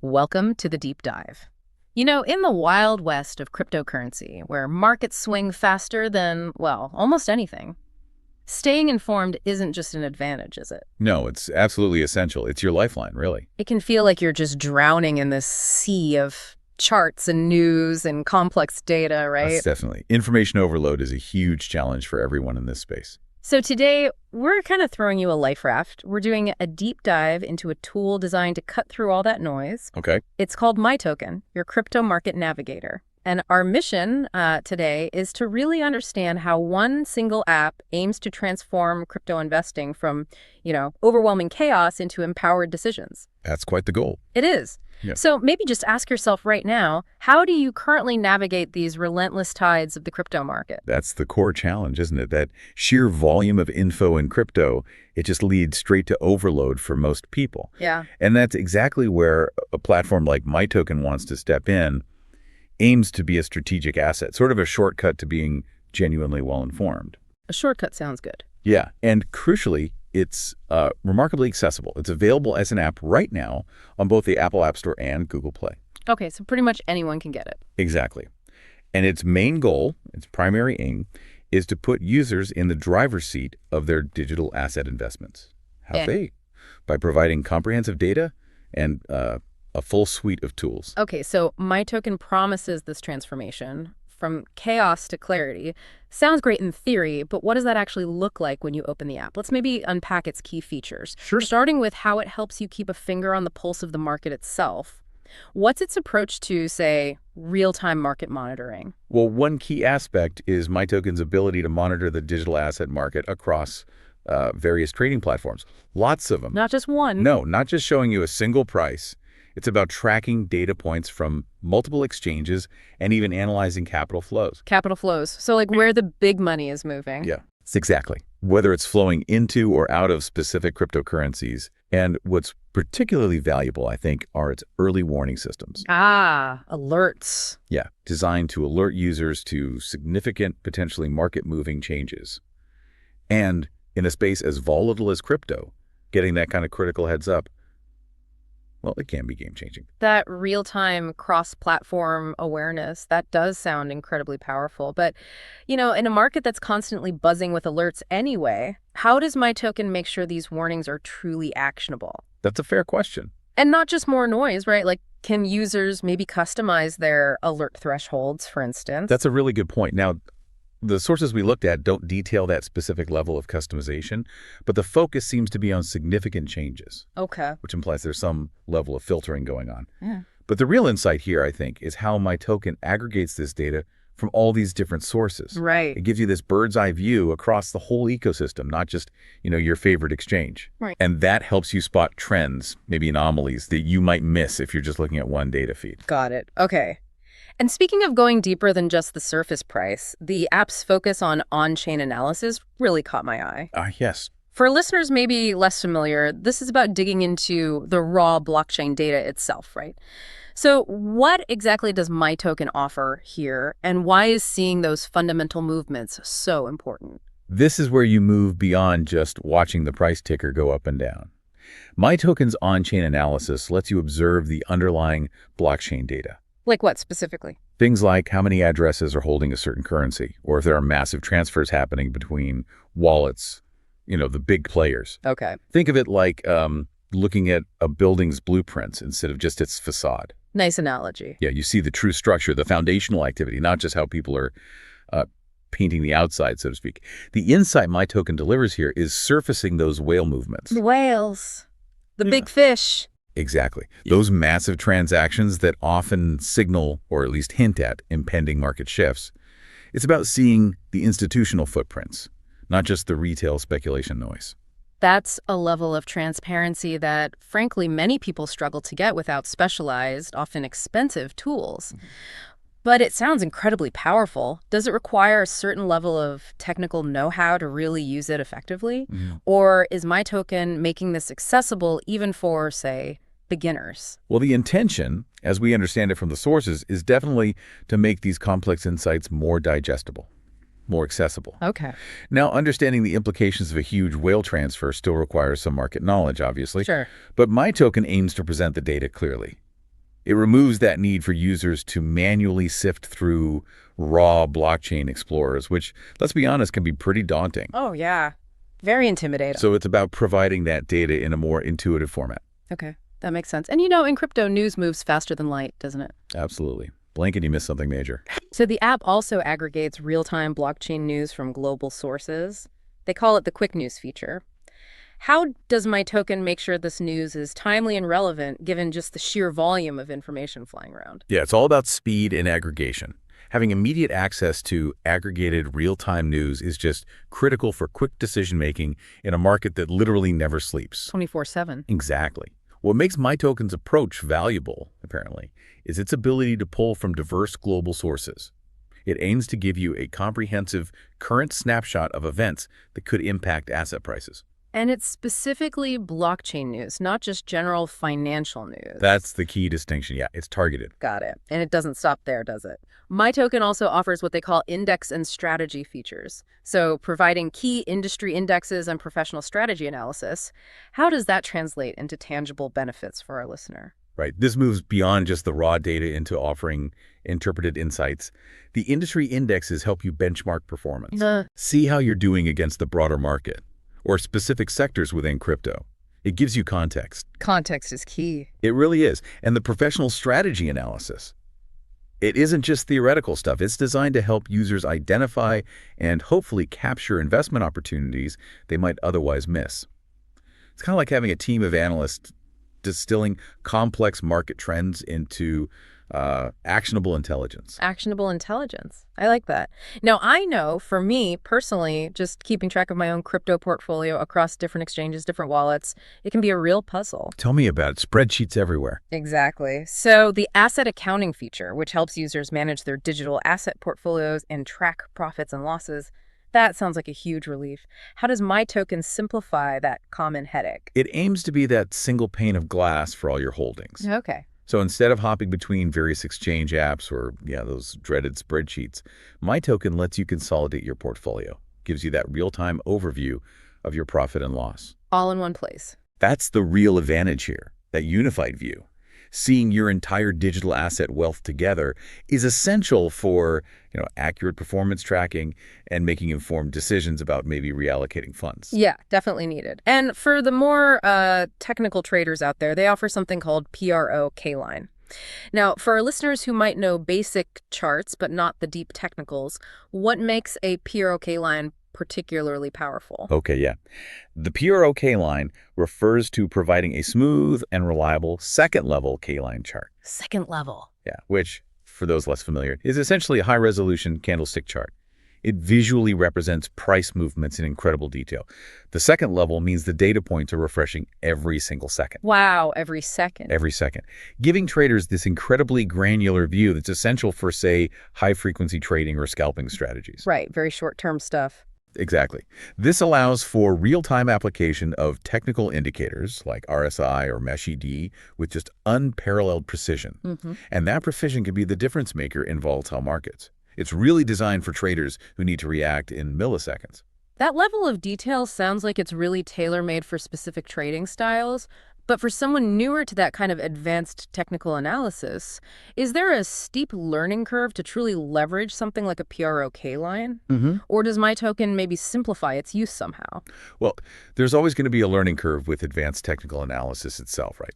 Welcome to the deep dive. In the wild west of cryptocurrency, where markets swing faster than, well, almost anything, staying informed isn't just an advantage, is it? No, it's absolutely essential. It's your lifeline, really. It can feel like you're just drowning in this sea of charts and news and complex data, right? That's definitely. Information overload is a huge challenge for everyone in this space. So today, we're kind of throwing you a life raft. We're doing a deep dive into a tool designed to cut through all that noise. Okay. It's called MyToken, your crypto market navigator. And our mission today is to really understand how one single app aims to transform crypto investing from, overwhelming chaos into empowered decisions. That's quite the goal. It is. Yeah. So maybe just ask yourself right now, how do you currently navigate these relentless tides of the crypto market? That's the core challenge, isn't it? That sheer volume of info in crypto, it just leads straight to overload for most people. Yeah. And that's exactly where a platform like MyToken wants to step in, aims to be a strategic asset, sort of a shortcut to being genuinely well-informed. A shortcut sounds good. Yeah, and crucially, it's remarkably accessible. It's available as an app right now on both the Apple App Store and Google Play. Okay, so pretty much anyone can get it. Exactly. And its main goal, its primary aim, is to put users in the driver's seat of their digital asset investments. How they? By providing comprehensive data and a full suite of tools. Okay, so MyToken promises this transformation from chaos to clarity. Sounds great in theory, but what does that actually look like when you open the app? Let's maybe unpack its key features. Sure. Starting with how it helps you keep a finger on the pulse of the market itself. What's its approach to, say, real-time market monitoring? Well, one key aspect is MyToken's ability to monitor the digital asset market across various trading platforms. Lots of them. Not just one. No, not just showing you a single price. It's about tracking data points from multiple exchanges and even analyzing capital flows. Capital flows. So like where the big money is moving. Yeah, it's exactly. Whether it's flowing into or out of specific cryptocurrencies. And what's particularly valuable, I think, are its early warning systems. Ah, alerts. Yeah, designed to alert users to significant, potentially market-moving changes. And in a space as volatile as crypto, getting that kind of critical heads up, well, it can be game-changing. That real-time cross-platform awareness, that does sound incredibly powerful. But, in a market that's constantly buzzing with alerts anyway, how does MyToken make sure these warnings are truly actionable? That's a fair question. And not just more noise, right? Like, can users maybe customize their alert thresholds, for instance? That's a really good point. Now, the sources we looked at don't detail that specific level of customization, but the focus seems to be on significant changes. Okay. Which implies there's some level of filtering going on. Yeah. But the real insight here, I think, is how MyToken aggregates this data from all these different sources. Right. It gives you this bird's eye view across the whole ecosystem, not just, your favorite exchange. Right. And that helps you spot trends, maybe anomalies that you might miss if you're just looking at one data feed. Got it. Okay. And speaking of going deeper than just the surface price, the app's focus on on-chain analysis really caught my eye. Yes. For listeners maybe less familiar, this is about digging into the raw blockchain data itself, right? So what exactly does MyToken offer here, and why is seeing those fundamental movements so important? This is where you move beyond just watching the price ticker go up and down. MyToken's on-chain analysis lets you observe the underlying blockchain data. Like what specifically? Things like how many addresses are holding a certain currency, or if there are massive transfers happening between wallets, the big players. Okay. Think of it like looking at a building's blueprints instead of just its facade. Nice analogy. Yeah, you see the true structure, the foundational activity, not just how people are painting the outside, so to speak. The insight MyToken delivers here is surfacing those whale movements. The whales. The big fish. Exactly. Those massive transactions that often signal, or at least hint at, impending market shifts. It's about seeing the institutional footprints, not just the retail speculation noise. That's a level of transparency that, frankly, many people struggle to get without specialized, often expensive tools. But it sounds incredibly powerful. Does it require a certain level of technical know-how to really use it effectively? Or is MyToken making this accessible even for, say, beginners? Well, the intention, as we understand it from the sources, is definitely to make these complex insights more digestible, more accessible. Okay. Now, understanding the implications of a huge whale transfer still requires some market knowledge, obviously. Sure. But MyToken aims to present the data clearly. It removes that need for users to manually sift through raw blockchain explorers, which, let's be honest, can be pretty daunting. Oh, yeah. Very intimidating. So it's about providing that data in a more intuitive format. Okay, that makes sense. And in crypto, news moves faster than light, doesn't it? Absolutely. Blink and you miss something major. So the app also aggregates real-time blockchain news from global sources. They call it the quick news feature. How does MyToken make sure this news is timely and relevant given just the sheer volume of information flying around? Yeah, it's all about speed and aggregation. Having immediate access to aggregated real-time news is just critical for quick decision-making in a market that literally never sleeps. 24/7. Exactly. What makes MyToken's approach valuable, apparently, is its ability to pull from diverse global sources. It aims to give you a comprehensive current snapshot of events that could impact asset prices. And it's specifically blockchain news, not just general financial news. That's the key distinction. Yeah, it's targeted. Got it. And it doesn't stop there, does it? MyToken also offers what they call index and strategy features. So providing key industry indexes and professional strategy analysis. How does that translate into tangible benefits for our listener? Right. This moves beyond just the raw data into offering interpreted insights. The industry indexes help you benchmark performance. See how you're doing against the broader market or specific sectors within crypto. It gives you context. Context is key. It really is. And the professional strategy analysis. It isn't just theoretical stuff. It's designed to help users identify and hopefully capture investment opportunities they might otherwise miss. It's kind of like having a team of analysts distilling complex market trends into actionable intelligence. Actionable intelligence. I like that. Now, I know for me personally, just keeping track of my own crypto portfolio across different exchanges, different wallets, it can be a real puzzle. Tell me about it. Spreadsheets everywhere. Exactly. So the asset accounting feature, which helps users manage their digital asset portfolios and track profits and losses, that sounds like a huge relief. How does MyToken simplify that common headache? It aims to be that single pane of glass for all your holdings. Okay. So instead of hopping between various exchange apps or, those dreaded spreadsheets, MyToken lets you consolidate your portfolio, gives you that real-time overview of your profit and loss. All in one place. That's the real advantage here, that unified view. Seeing your entire digital asset wealth together is essential for, accurate performance tracking and making informed decisions about maybe reallocating funds. Yeah, definitely needed. And for the more technical traders out there, they offer something called PRO K-line. Now, for our listeners who might know basic charts but not the deep technicals, what makes a PRO K-line particularly powerful? Okay, yeah. The PRO K-line refers to providing a smooth and reliable second-level K-line chart. Second level. Yeah, which, for those less familiar, is essentially a high-resolution candlestick chart. It visually represents price movements in incredible detail. The second level means the data points are refreshing every single second. Wow, every second. Every second. Giving traders this incredibly granular view that's essential for, say, high-frequency trading or scalping strategies. Right, very short-term stuff. Exactly. This allows for real-time application of technical indicators like RSI or MESH-ED with just unparalleled precision. And that precision can be the difference maker in volatile markets. It's really designed for traders who need to react in milliseconds. That level of detail sounds like it's really tailor-made for specific trading styles. But for someone newer to that kind of advanced technical analysis, is there a steep learning curve to truly leverage something like a PRO K-line? Or does MyToken maybe simplify its use somehow? Well, there's always going to be a learning curve with advanced technical analysis itself, right?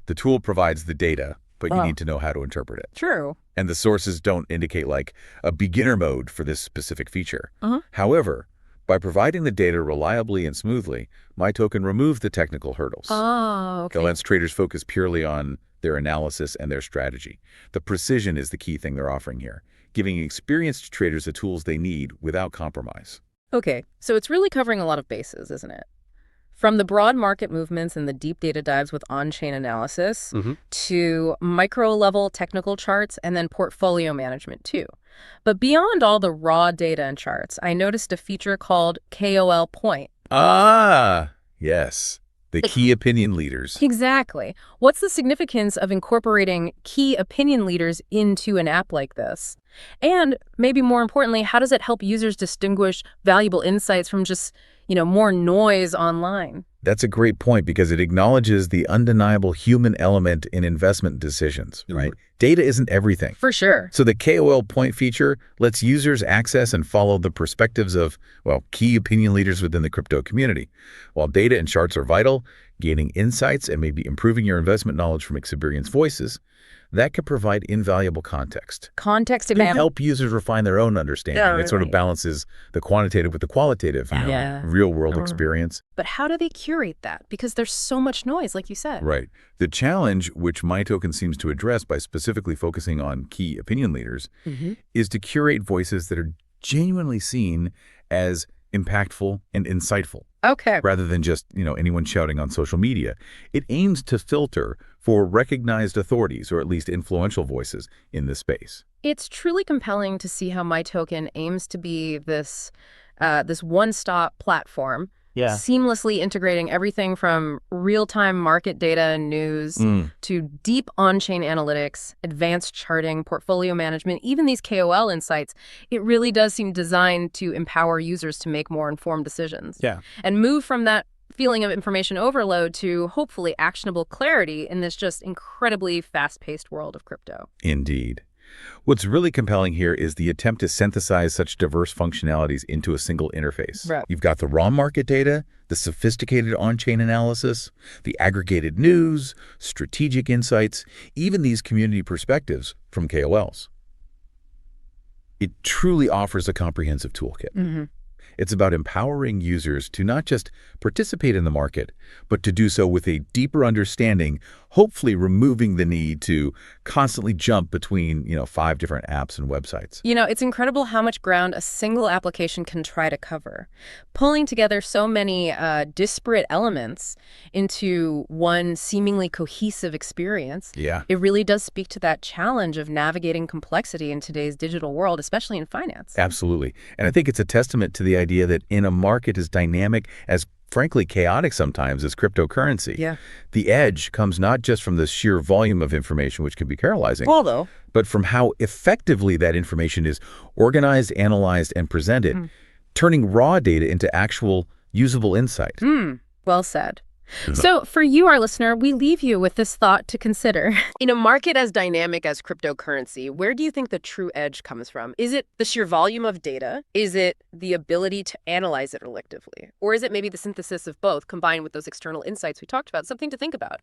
The tool provides the data, but you need to know how to interpret it. True. And the sources don't indicate like a beginner mode for this specific feature. However, by providing the data reliably and smoothly, MyToken removes the technical hurdles. Oh, okay. It lets traders focus purely on their analysis and their strategy. The precision is the key thing they're offering here, giving experienced traders the tools they need without compromise. Okay, so it's really covering a lot of bases, isn't it? From the broad market movements and the deep data dives with on-chain analysis to micro-level technical charts and then portfolio management too. But beyond all the raw data and charts, I noticed a feature called KOL Point. Ah, yes. The key opinion leaders. Exactly. What's the significance of incorporating key opinion leaders into an app like this? And maybe more importantly, how does it help users distinguish valuable insights from just, more noise online? That's a great point because it acknowledges the undeniable human element in investment decisions, right? Data isn't everything. For sure. So the KOL point feature lets users access and follow the perspectives of, well, key opinion leaders within the crypto community. While data and charts are vital, gaining insights and maybe improving your investment knowledge from experienced voices, that can provide invaluable context. Context It can help users refine their own understanding. Yeah, It sort of right. balances the quantitative with the qualitative, Yeah. real-world experience. But how do they curate that? Because there's so much noise, like you said. Right. The challenge, which MyToken seems to address by specifically focusing on key opinion leaders, is to curate voices that are genuinely seen as impactful and insightful, Okay. rather than just, anyone shouting on social media. It aims to filter for recognized authorities, or at least influential voices in this space. It's truly compelling to see how MyToken aims to be this one-stop platform, seamlessly integrating everything from real-time market data and news to deep on-chain analytics, advanced charting, portfolio management, even these KOL insights. It really does seem designed to empower users to make more informed decisions. Yeah. And move from that feeling of information overload to hopefully actionable clarity in this just incredibly fast-paced world of crypto. Indeed. What's really compelling here is the attempt to synthesize such diverse functionalities into a single interface. Right. You've got the raw market data, the sophisticated on-chain analysis, the aggregated news, strategic insights, even these community perspectives from KOLs. It truly offers a comprehensive toolkit. It's about empowering users to not just participate in the market, but to do so with a deeper understanding, hopefully removing the need to constantly jump between, 5 different apps and websites. It's incredible how much ground a single application can try to cover. Pulling together so many disparate elements into one seemingly cohesive experience, Yeah. it really does speak to that challenge of navigating complexity in today's digital world, especially in finance. Absolutely. And I think it's a testament to the idea that in a market as dynamic, as frankly chaotic sometimes as cryptocurrency, Yeah. the edge comes not just from the sheer volume of information, which can be paralyzing, Although, but from how effectively that information is organized, analyzed, and presented, turning raw data into actual usable insight. well said. So for you, our listener, we leave you with this thought to consider. In a market as dynamic as cryptocurrency, where do you think the true edge comes from? Is it the sheer volume of data? Is it the ability to analyze it relatively? Or is it maybe the synthesis of both combined with those external insights we talked about? Something to think about.